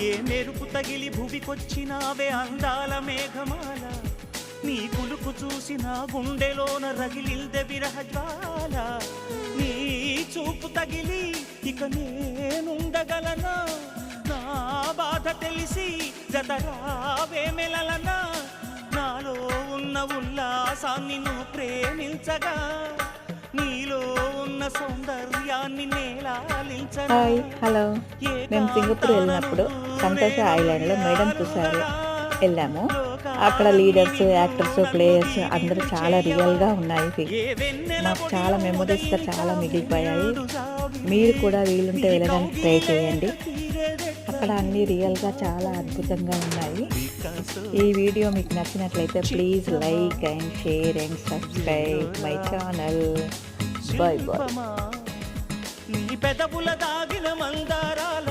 ఏ మెరుపు తగిలి భువికొచ్చినావే అందాల మేఘమాల, నీ కులుకు చూసిన గుండెలోన రగిలిల్దె విరహ జ్వాల. నీ చూపు తగిలి ఇక నేనుండగలనా, నా బాధ తెలిసి జతరావే మెలలనా. నాలో ఉన్న ఉల్లాసాన్ని నువ్వు ప్రేమించగా, నీలో ఉన్న సౌందర్యాన్ని నేలాలించగా. హాయ్ హలో, మేము సింగపూర్ వెళ్ళినప్పుడు సంతోష ఐలాండ్లో మేడం తుషార్ వెళ్ళాము. అక్కడ లీడర్స్, యాక్టర్స్, ప్లేయర్స్ అందరూ చాలా రియల్గా ఉన్నాయి. మాకు చాలా మెమొరీస్గా చాలా మిగిలిపోయాయి. మీరు కూడా వీలుంటే వెళ్ళడానికి ట్రై చేయండి. అక్కడ అన్ని రియల్గా చాలా అద్భుతంగా ఉన్నాయి. ఈ వీడియో మీకు నచ్చినట్లయితే please like and share and subscribe my channel. Bye bye. నీ పెదవుల దాగిన మందారాల